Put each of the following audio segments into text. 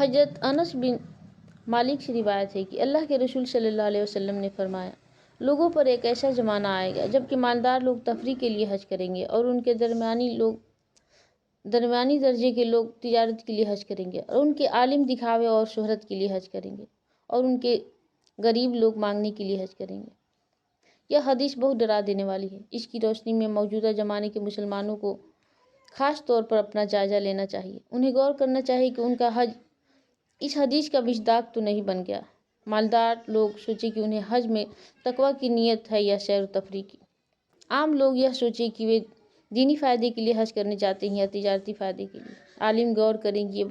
حضرت انس بن مالک سے روایت ہے کہ اللہ کے رسول صلی اللہ علیہ وسلم نے فرمایا، لوگوں پر ایک ایسا زمانہ آئے گا جب کہ مالدار لوگ تفریح کے لیے حج کریں گے اور ان کے درمیانی درجے کے لوگ تجارت کے لیے حج کریں گے، اور ان کے عالم دکھاوے اور شہرت کے لیے حج کریں گے، اور ان کے غریب لوگ مانگنے کے لیے حج کریں گے۔ یہ حدیث بہت ڈرا دینے والی ہے۔ اس کی روشنی میں موجودہ زمانے کے مسلمانوں کو خاص طور پر اپنا جائزہ لینا چاہیے۔ انہیں غور کرنا چاہیے کہ ان کا حج اس حدیث کا مصداق تو نہیں بن گیا۔ مالدار لوگ سوچیں کہ انہیں حج میں تقویٰ کی نیت ہے یا سیر و تفریح کی۔ عام لوگ یہ سوچیں کہ وہ دینی فائدے کے لیے حج کرنے جاتے ہیں یا تجارتی فائدے کے لیے۔ عالم غور کریں کہ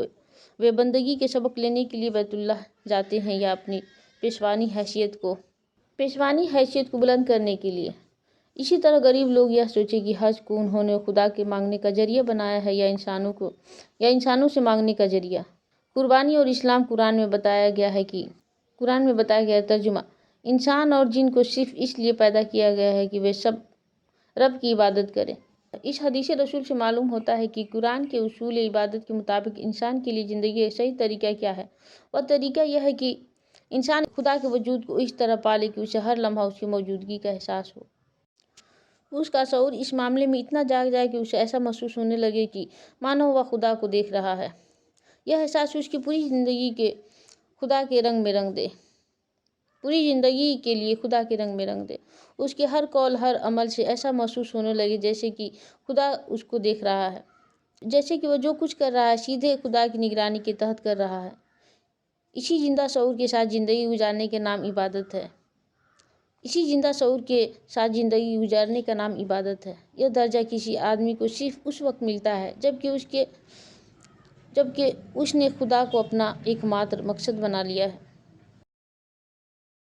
وہ بندگی کے سبق لینے کے لیے بیت اللہ جاتے ہیں یا اپنی پیشوانی حیثیت کو بلند کرنے کے لیے۔ اسی طرح غریب لوگ یہ سوچیں کہ حج کو انہوں نے خدا کے مانگنے کا ذریعہ بنایا ہے یا انسانوں سے مانگنے کا ذریعہ۔ قربانی اور اسلام قرآن میں بتایا گیا ترجمہ: انسان اور جن کو صرف اس لیے پیدا کیا گیا ہے کہ وہ سب رب کی عبادت کریں۔ اس حدیث رسول سے معلوم ہوتا ہے کہ قرآن کے اصول عبادت کے مطابق انسان کے لیے زندگی کا صحیح طریقہ کیا ہے۔ وہ طریقہ یہ ہے کہ انسان خدا کے وجود کو اس طرح پالے کہ اسے ہر لمحہ اس کی موجودگی کا احساس ہو۔ اس کا شعور اس معاملے میں اتنا جاگ جائے کہ اسے ایسا محسوس ہونے لگے کہ مانو وہ خدا کو دیکھ رہا ہے۔ یہ احساس اس کی پوری زندگی کے خدا کے رنگ میں رنگ دے۔ اس کے ہر قول ہر عمل سے ایسا محسوس ہونے لگے جیسے کہ خدا اس کو دیکھ رہا ہے، جیسے کہ وہ جو کچھ کر رہا ہے سیدھے خدا کی نگرانی کے تحت کر رہا ہے۔ اسی زندہ شعور کے ساتھ زندگی گزارنے کا نام عبادت ہے۔ یہ درجہ کسی آدمی کو صرف اس وقت ملتا ہے جبکہ اس نے خدا کو اپنا ایک ماتر مقصد بنا لیا ہے۔